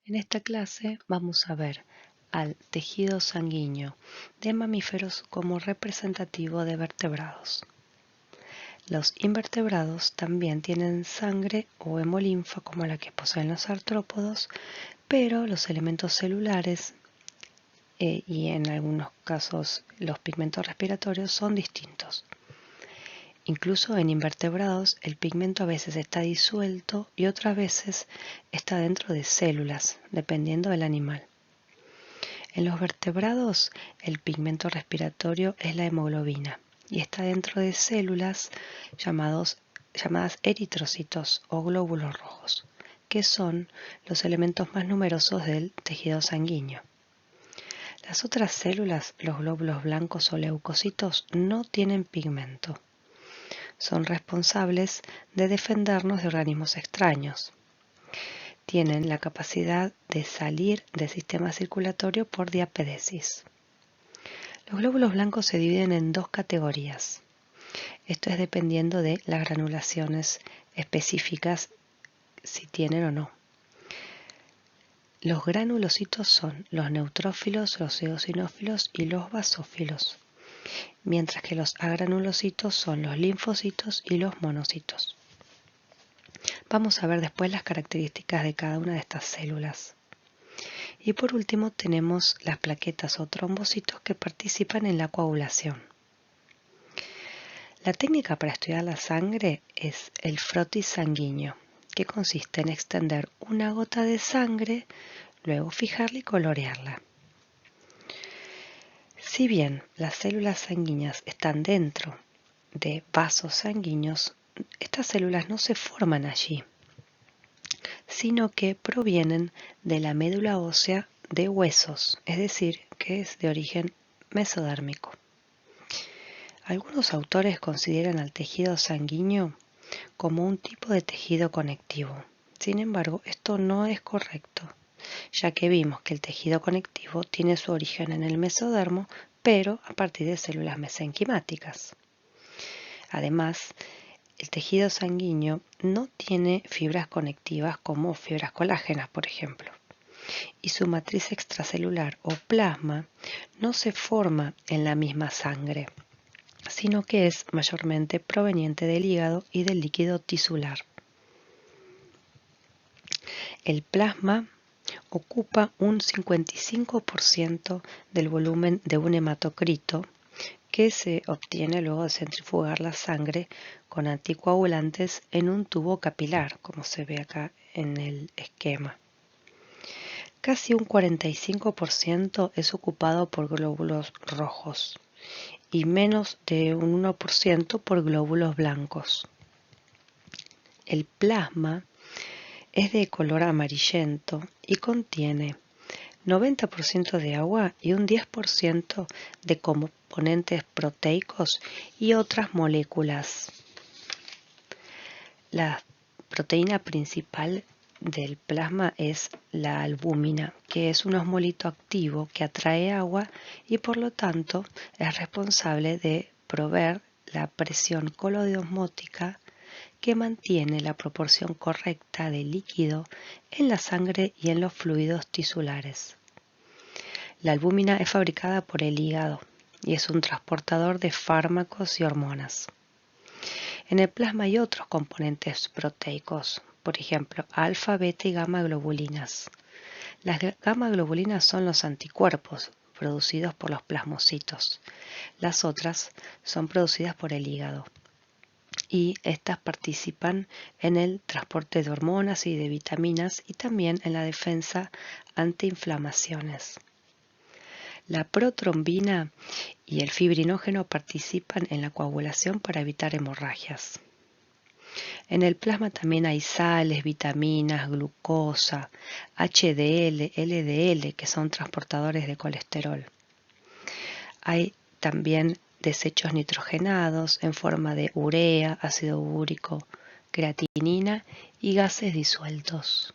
En esta clase vamos a ver al tejido sanguíneo de mamíferos como representativo de vertebrados. Los invertebrados también tienen sangre o hemolinfa como la que poseen los artrópodos, pero los elementos celulares y en algunos casos los pigmentos respiratorios son distintos. Incluso en invertebrados el pigmento a veces está disuelto y otras veces está dentro de células, dependiendo del animal. En los vertebrados el pigmento respiratorio es la hemoglobina y está dentro de células llamadas eritrocitos o glóbulos rojos, que son los elementos más numerosos del tejido sanguíneo. Las otras células, los glóbulos blancos o leucocitos, no tienen pigmento. Son responsables de defendernos de organismos extraños. Tienen la capacidad de salir del sistema circulatorio por diapedesis. Los glóbulos blancos se dividen en dos categorías. Esto es dependiendo de las granulaciones específicas, si tienen o no. Los granulocitos son los neutrófilos, los eosinófilos y los basófilos, mientras que los agranulocitos son los linfocitos y los monocitos. Vamos a ver después las características de cada una de estas células. Y por último tenemos las plaquetas o trombocitos que participan en la coagulación. La técnica para estudiar la sangre es el frotis sanguíneo, que consiste en extender una gota de sangre, luego fijarla y colorearla. Si bien las células sanguíneas están dentro de vasos sanguíneos, estas células no se forman allí, sino que provienen de la médula ósea de huesos, es decir, que es de origen mesodérmico. Algunos autores consideran al tejido sanguíneo como un tipo de tejido conectivo. Sin embargo, esto no es correcto, ya que vimos que el tejido conectivo tiene su origen en el mesodermo, pero a partir de células mesenquimáticas. Además, el tejido sanguíneo no tiene fibras conectivas como fibras colágenas, por ejemplo, y su matriz extracelular o plasma no se forma en la misma sangre, sino que es mayormente proveniente del hígado y del líquido tisular. El plasma ocupa un 55% del volumen de un hematocrito que se obtiene luego de centrifugar la sangre con anticoagulantes en un tubo capilar, como se ve acá en el esquema. Casi un 45% es ocupado por glóbulos rojos y menos de un 1% por glóbulos blancos. El plasma es de color amarillento y contiene 90% de agua y un 10% de componentes proteicos y otras moléculas. La proteína principal del plasma es la albúmina, que es un osmolito activo que atrae agua y por lo tanto es responsable de proveer la presión coloidosmótica que mantiene la proporción correcta de líquido en la sangre y en los fluidos tisulares. La albúmina es fabricada por el hígado y es un transportador de fármacos y hormonas. En el plasma hay otros componentes proteicos, por ejemplo, alfa, beta y gamma globulinas. Las gamma globulinas son los anticuerpos producidos por los plasmocitos. Las otras son producidas por el hígado y estas participan en el transporte de hormonas y de vitaminas y también en la defensa ante inflamaciones. La protrombina y el fibrinógeno participan en la coagulación para evitar hemorragias. En el plasma también hay sales, vitaminas, glucosa, HDL, LDL, que son transportadores de colesterol. Hay también desechos nitrogenados en forma de urea, ácido úrico, creatinina y gases disueltos.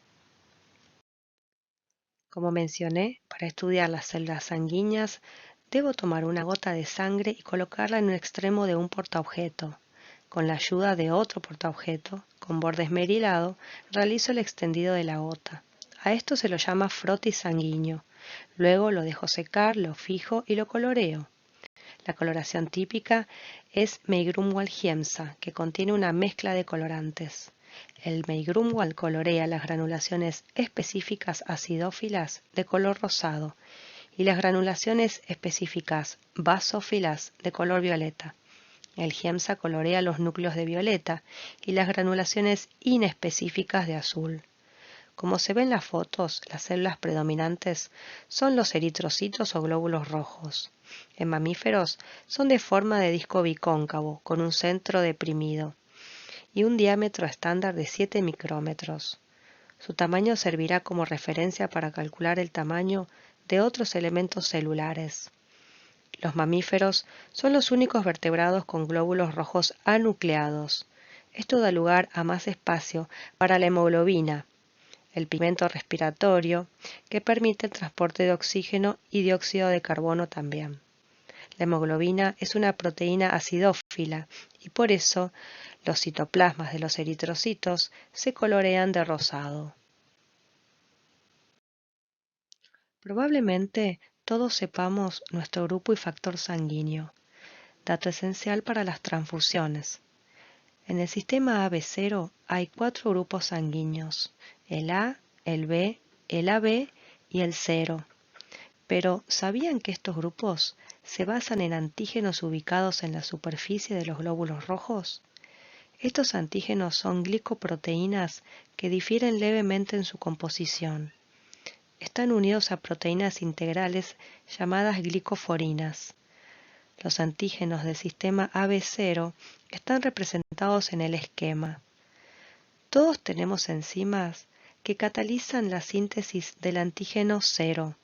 Como mencioné, para estudiar las células sanguíneas, debo tomar una gota de sangre y colocarla en un extremo de un portaobjeto. Con la ayuda de otro portaobjeto, con borde esmerilado, realizo el extendido de la gota. A esto se lo llama frotis sanguíneo. Luego lo dejo secar, lo fijo y lo coloreo. La coloración típica es Meigrunwald-Giemsa, que contiene una mezcla de colorantes. El Meigrunwald colorea las granulaciones específicas acidófilas de color rosado y las granulaciones específicas basófilas de color violeta. El Giemsa colorea los núcleos de violeta y las granulaciones inespecíficas de azul. Como se ve en las fotos, las células predominantes son los eritrocitos o glóbulos rojos. En mamíferos son de forma de disco bicóncavo, con un centro deprimido y un diámetro estándar de 7 micrómetros. Su tamaño servirá como referencia para calcular el tamaño de otros elementos celulares. Los mamíferos son los únicos vertebrados con glóbulos rojos anucleados. Esto da lugar a más espacio para la hemoglobina, el pigmento respiratorio, que permite el transporte de oxígeno y dióxido de carbono también. La hemoglobina es una proteína acidófila y por eso los citoplasmas de los eritrocitos se colorean de rosado. Probablemente todos sepamos nuestro grupo y factor sanguíneo, dato esencial para las transfusiones. En el sistema AB0 hay 4 grupos sanguíneos, el A, el B, el AB y el 0. Pero ¿sabían que estos grupos se basan en antígenos ubicados en la superficie de los glóbulos rojos? Estos antígenos son glicoproteínas que difieren levemente en su composición. Están unidos a proteínas integrales llamadas glicoforinas. Los antígenos del sistema AB0 están representados en el esquema. Todos tenemos enzimas que catalizan la síntesis del antígeno 0.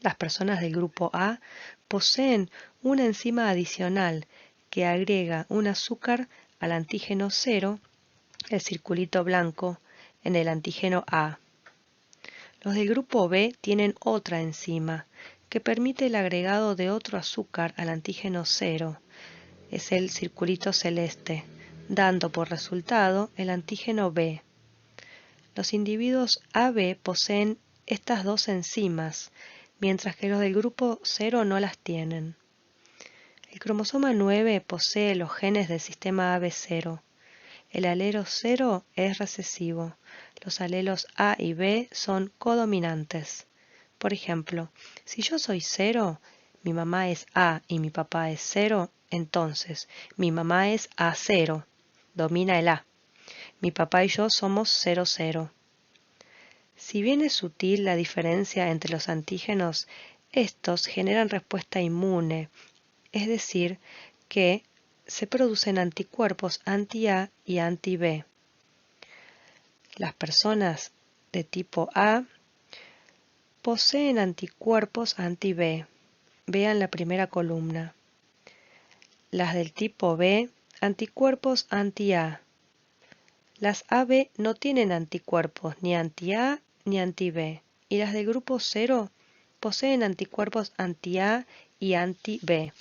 Las personas del grupo A poseen una enzima adicional que agrega un azúcar al antígeno 0, el circulito blanco, en el antígeno A. Los del grupo B tienen otra enzima que permite el agregado de otro azúcar al antígeno 0, es el circulito celeste, dando por resultado el antígeno B. Los individuos AB poseen estas dos enzimas, mientras que los del grupo 0 no las tienen. El cromosoma 9 posee los genes del sistema AB0. El alelo 0 es recesivo. Los alelos A y B son codominantes. Por ejemplo, si yo soy 0, mi mamá es A y mi papá es 0, entonces mi mamá es A0, domina el A. Mi papá y yo somos 00. Si bien es sutil la diferencia entre los antígenos, estos generan respuesta inmune, es decir, que se producen anticuerpos anti-A y anti-B. Las personas de tipo A poseen anticuerpos anti-B. Vean la primera columna. Las del tipo B, anticuerpos anti-A. Las AB no tienen anticuerpos ni anti-A ni anti-B. Y las del grupo 0 poseen anticuerpos anti-A y anti-B.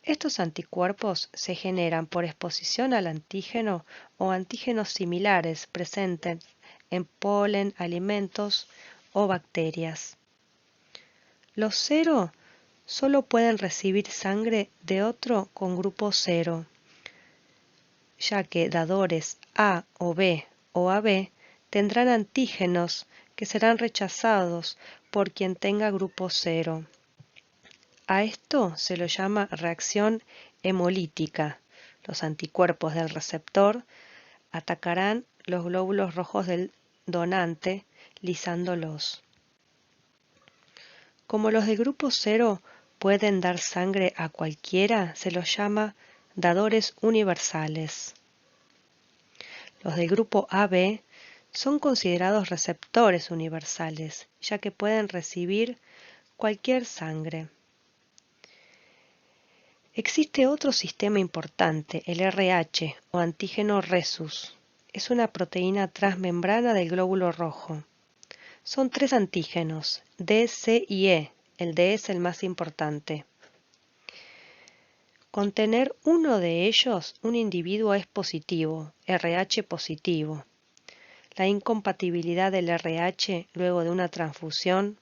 Estos anticuerpos se generan por exposición al antígeno o antígenos similares presentes en polen, alimentos o bacterias. Los 0 solo pueden recibir sangre de otro con grupo 0, ya que dadores A o B o AB tendrán antígenos que serán rechazados por quien tenga grupo 0. A esto se lo llama reacción hemolítica. Los anticuerpos del receptor atacarán los glóbulos rojos del donante, lisándolos. Como los de grupo 0 pueden dar sangre a cualquiera, se los llama dadores universales. Los del grupo AB son considerados receptores universales, ya que pueden recibir cualquier sangre. Existe otro sistema importante, el RH o antígeno rhesus. Es una proteína transmembrana del glóbulo rojo. Son 3 antígenos, D, C y E. El D es el más importante. Con tener uno de ellos, un individuo es positivo, RH positivo. La incompatibilidad del RH luego de una transfusión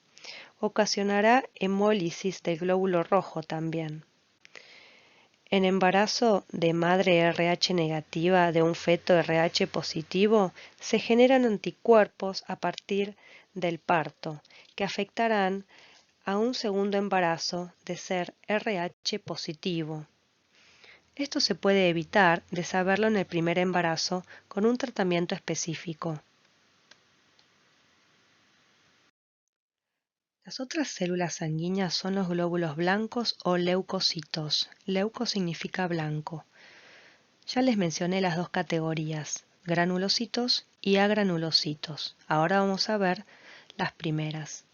ocasionará hemólisis del glóbulo rojo también. En embarazo de madre RH negativa de un feto RH positivo, se generan anticuerpos a partir del parto, que afectarán a un segundo embarazo de ser RH positivo. Esto se puede evitar de saberlo en el primer embarazo con un tratamiento específico. Las otras células sanguíneas son los glóbulos blancos o leucocitos. Leuco significa blanco. Ya les mencioné las dos categorías, granulocitos y agranulocitos. Ahora vamos a ver las primeras.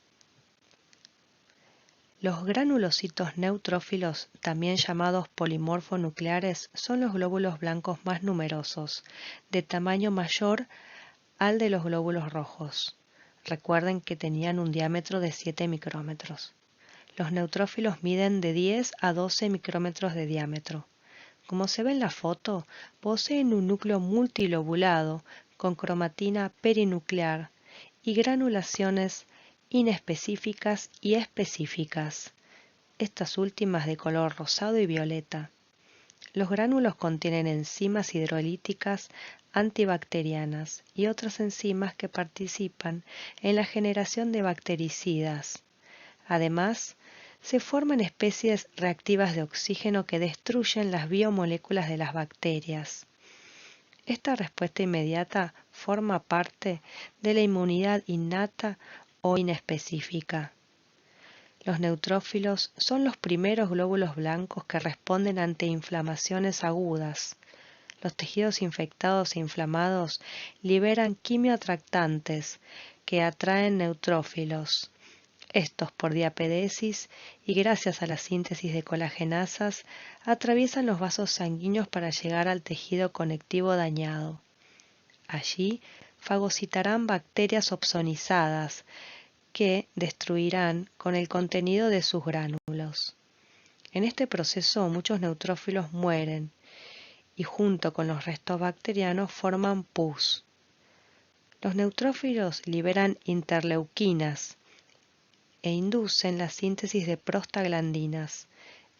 Los granulocitos neutrófilos, también llamados polimorfonucleares, son los glóbulos blancos más numerosos, de tamaño mayor al de los glóbulos rojos. Recuerden que tenían un diámetro de 7 micrómetros. Los neutrófilos miden de 10 a 12 micrómetros de diámetro. Como se ve en la foto, poseen un núcleo multilobulado con cromatina perinuclear y granulaciones inespecíficas y específicas, estas últimas de color rosado y violeta. Los gránulos contienen enzimas hidrolíticas antibacterianas y otras enzimas que participan en la generación de bactericidas. Además, se forman especies reactivas de oxígeno que destruyen las biomoléculas de las bacterias. Esta respuesta inmediata forma parte de la inmunidad innata o inespecífica. Los neutrófilos son los primeros glóbulos blancos que responden ante inflamaciones agudas. Los tejidos infectados e inflamados liberan quimioatractantes que atraen neutrófilos. Estos, por diapedesis y gracias a la síntesis de colagenasas, atraviesan los vasos sanguíneos para llegar al tejido conectivo dañado. Allí fagocitarán bacterias opsonizadas que destruirán con el contenido de sus gránulos. En este proceso muchos neutrófilos mueren y junto con los restos bacterianos forman pus. Los neutrófilos liberan interleuquinas e inducen la síntesis de prostaglandinas.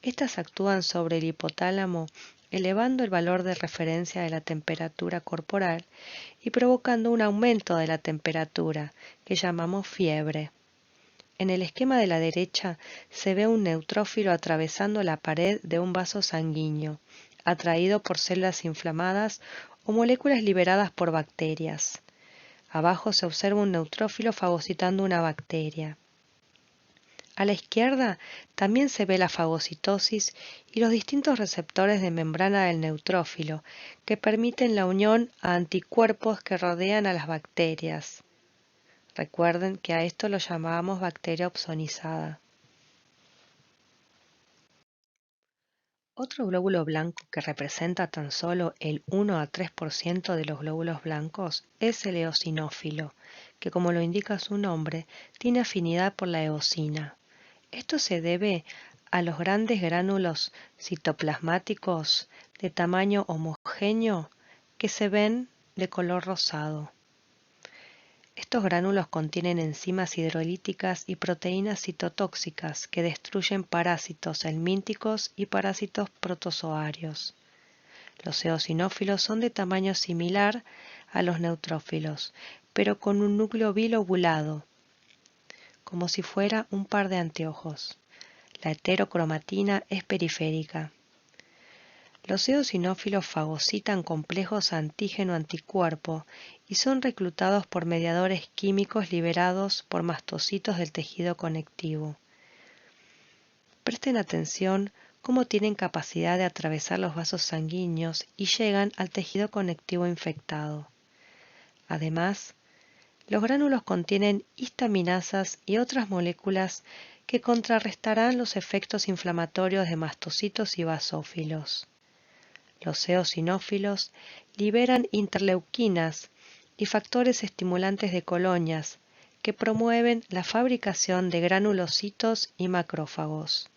Estas actúan sobre el hipotálamo, elevando el valor de referencia de la temperatura corporal y provocando un aumento de la temperatura, que llamamos fiebre. En el esquema de la derecha se ve un neutrófilo atravesando la pared de un vaso sanguíneo, atraído por células inflamadas o moléculas liberadas por bacterias. Abajo se observa un neutrófilo fagocitando una bacteria. A la izquierda también se ve la fagocitosis y los distintos receptores de membrana del neutrófilo que permiten la unión a anticuerpos que rodean a las bacterias. Recuerden que a esto lo llamábamos bacteria opsonizada. Otro glóbulo blanco que representa tan solo el 1 a 3% de los glóbulos blancos es el eosinófilo, que como lo indica su nombre, tiene afinidad por la eosina. Esto se debe a los grandes gránulos citoplasmáticos de tamaño homogéneo que se ven de color rosado. Estos gránulos contienen enzimas hidrolíticas y proteínas citotóxicas que destruyen parásitos helmínticos y parásitos protozoarios. Los eosinófilos son de tamaño similar a los neutrófilos, pero con un núcleo bilobulado, como si fuera un par de anteojos. La heterocromatina es periférica. Los eosinófilos fagocitan complejos antígeno-anticuerpo y son reclutados por mediadores químicos liberados por mastocitos del tejido conectivo. Presten atención cómo tienen capacidad de atravesar los vasos sanguíneos y llegan al tejido conectivo infectado. Además, los gránulos contienen histaminasas y otras moléculas que contrarrestarán los efectos inflamatorios de mastocitos y basófilos. Los eosinófilos liberan interleuquinas y factores estimulantes de colonias que promueven la fabricación de granulocitos y macrófagos.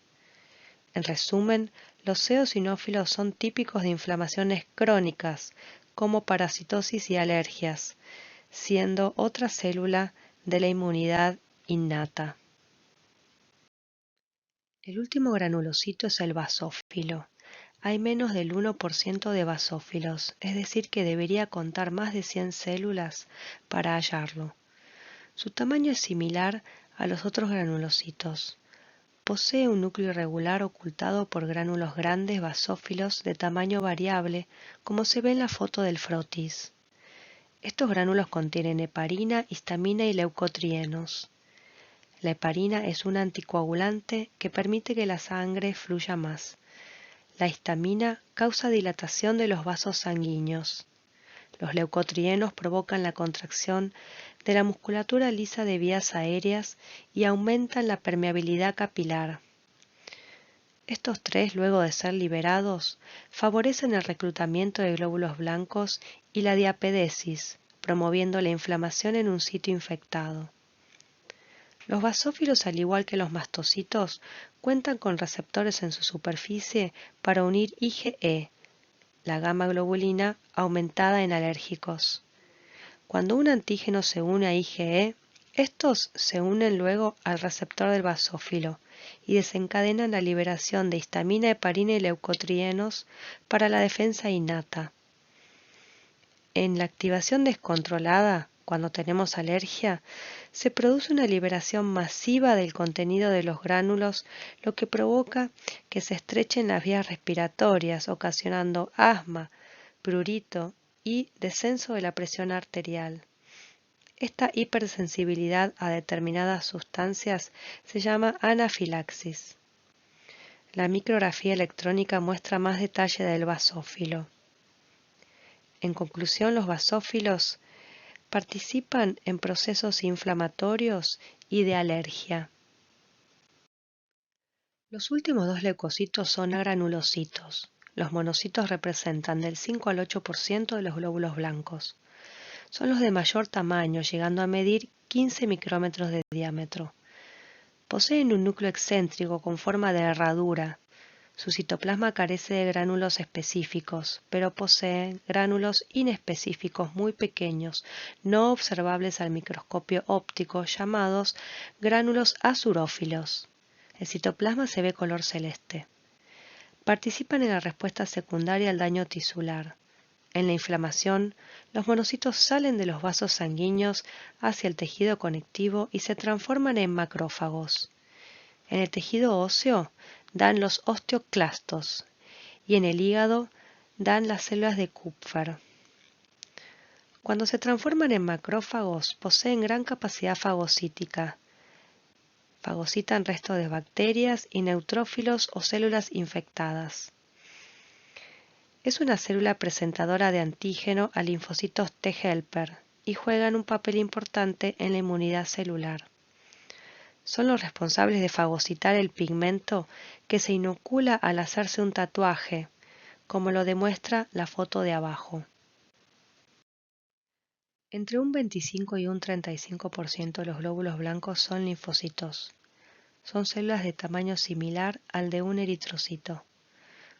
En resumen, los eosinófilos son típicos de inflamaciones crónicas como parasitosis y alergias. siendo otra célula de la inmunidad innata. El último granulocito es el basófilo. Hay menos del 1% de basófilos, es decir que debería contar más de 100 células para hallarlo. Su tamaño es similar a los otros granulocitos. Posee un núcleo irregular ocultado por gránulos grandes basófilos de tamaño variable, como se ve en la foto del frotis. Estos gránulos contienen heparina, histamina y leucotrienos. La heparina es un anticoagulante que permite que la sangre fluya más. La histamina causa dilatación de los vasos sanguíneos. Los leucotrienos provocan la contracción de la musculatura lisa de vías aéreas y aumentan la permeabilidad capilar. Estos tres, luego de ser liberados, favorecen el reclutamiento de glóbulos blancos y la diapedesis, promoviendo la inflamación en un sitio infectado. Los basófilos, al igual que los mastocitos, cuentan con receptores en su superficie para unir IgE, la gamma globulina aumentada en alérgicos. Cuando un antígeno se une a IgE, estos se unen luego al receptor del basófilo y desencadenan la liberación de histamina, heparina y leucotrienos para la defensa innata. En la activación descontrolada, cuando tenemos alergia, se produce una liberación masiva del contenido de los gránulos, lo que provoca que se estrechen las vías respiratorias, ocasionando asma, prurito y descenso de la presión arterial. Esta hipersensibilidad a determinadas sustancias se llama anafilaxis. La micrografía electrónica muestra más detalle del basófilo. En conclusión, los basófilos participan en procesos inflamatorios y de alergia. Los últimos dos leucocitos son agranulocitos. Los monocitos representan del 5 al 8% de los glóbulos blancos. Son los de mayor tamaño, llegando a medir 15 micrómetros de diámetro. Poseen un núcleo excéntrico con forma de herradura. Su citoplasma carece de gránulos específicos, pero poseen gránulos inespecíficos muy pequeños, no observables al microscopio óptico, llamados gránulos azurófilos. El citoplasma se ve color celeste. Participan en la respuesta secundaria al daño tisular. En la inflamación, los monocitos salen de los vasos sanguíneos hacia el tejido conectivo y se transforman en macrófagos. En el tejido óseo dan los osteoclastos y en el hígado dan las células de Kupffer. Cuando se transforman en macrófagos, poseen gran capacidad fagocítica. Fagocitan restos de bacterias y neutrófilos o células infectadas. Es una célula presentadora de antígeno a linfocitos T helper y juegan un papel importante en la inmunidad celular. Son los responsables de fagocitar el pigmento que se inocula al hacerse un tatuaje, como lo demuestra la foto de abajo. Entre un 25 y un 35% de los glóbulos blancos son linfocitos. Son células de tamaño similar al de un eritrocito.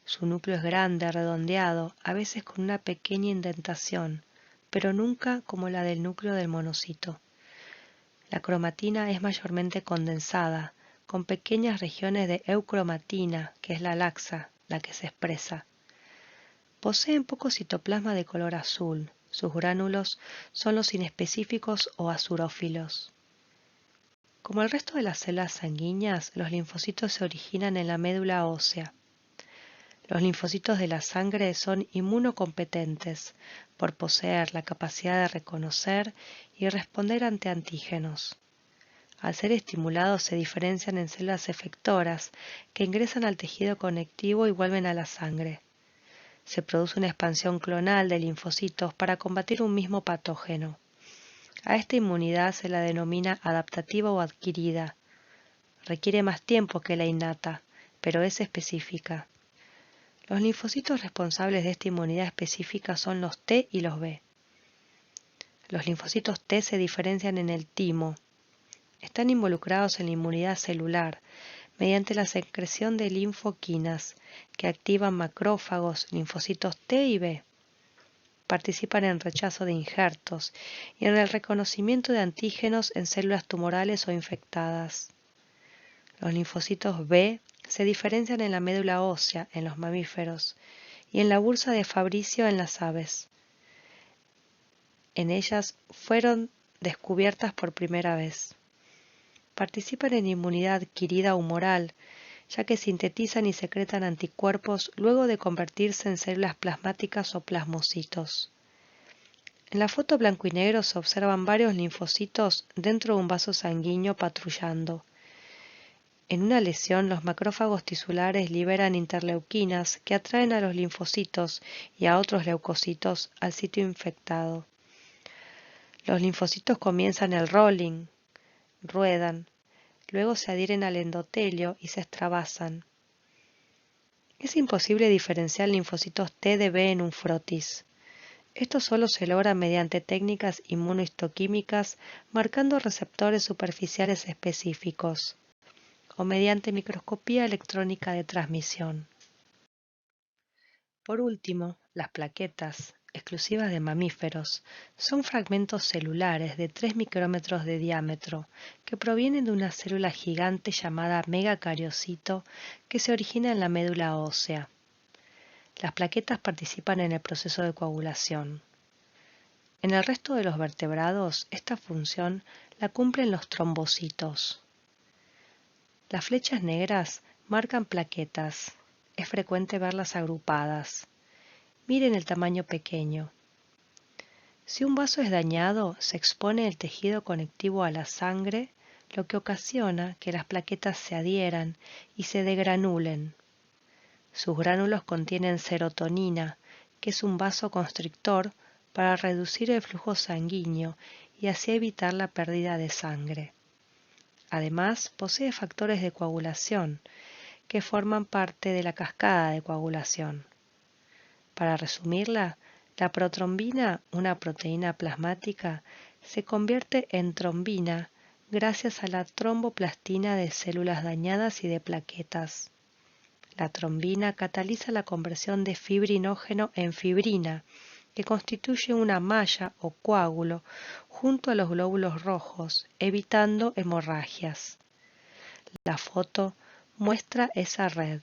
Su núcleo es grande, redondeado, a veces con una pequeña indentación, pero nunca como la del núcleo del monocito. La cromatina es mayormente condensada, con pequeñas regiones de eucromatina, que es la laxa, la que se expresa. Poseen poco citoplasma de color azul. Sus gránulos son los inespecíficos o azurófilos. Como el resto de las células sanguíneas, los linfocitos se originan en la médula ósea. Los linfocitos de la sangre son inmunocompetentes por poseer la capacidad de reconocer y responder ante antígenos. Al ser estimulados se diferencian en células efectoras que ingresan al tejido conectivo y vuelven a la sangre. Se produce una expansión clonal de linfocitos para combatir un mismo patógeno. A esta inmunidad se la denomina adaptativa o adquirida. Requiere más tiempo que la innata, pero es específica. Los linfocitos responsables de esta inmunidad específica son los T y los B. Los linfocitos T se diferencian en el timo. Están involucrados en la inmunidad celular mediante la secreción de linfoquinas que activan macrófagos, linfocitos T y B. participan en rechazo de injertos y en el reconocimiento de antígenos en células tumorales o infectadas. Los linfocitos B se diferencian en la médula ósea en los mamíferos y en la bursa de Fabricio en las aves. En ellas fueron descubiertas por primera vez. Participan en inmunidad adquirida humoral, ya que sintetizan y secretan anticuerpos luego de convertirse en células plasmáticas o plasmocitos. En la foto blanco y negro se observan varios linfocitos dentro de un vaso sanguíneo patrullando. En una lesión, los macrófagos tisulares liberan interleuquinas que atraen a los linfocitos y a otros leucocitos al sitio infectado. Los linfocitos comienzan el rolling, ruedan, luego se adhieren al endotelio y se extravasan. Es imposible diferenciar linfocitos T de B en un frotis. Esto solo se logra mediante técnicas inmunohistoquímicas marcando receptores superficiales específicos o mediante microscopía electrónica de transmisión. Por último, las plaquetas, exclusivas de mamíferos, son fragmentos celulares de 3 micrómetros de diámetro que provienen de una célula gigante llamada megacariocito que se origina en la médula ósea. Las plaquetas participan en el proceso de coagulación. En el resto de los vertebrados, esta función la cumplen los trombocitos. Las flechas negras marcan plaquetas. Es frecuente verlas agrupadas. Miren el tamaño pequeño. Si un vaso es dañado, se expone el tejido conectivo a la sangre, lo que ocasiona que las plaquetas se adhieran y se degranulen. Sus gránulos contienen serotonina, que es un vasoconstrictor para reducir el flujo sanguíneo y así evitar la pérdida de sangre. Además, posee factores de coagulación, que forman parte de la cascada de coagulación. Para resumirla, la protrombina, una proteína plasmática, se convierte en trombina gracias a la tromboplastina de células dañadas y de plaquetas. La trombina cataliza la conversión de fibrinógeno en fibrina, que constituye una malla o coágulo junto a los glóbulos rojos, evitando hemorragias. La foto muestra esa red.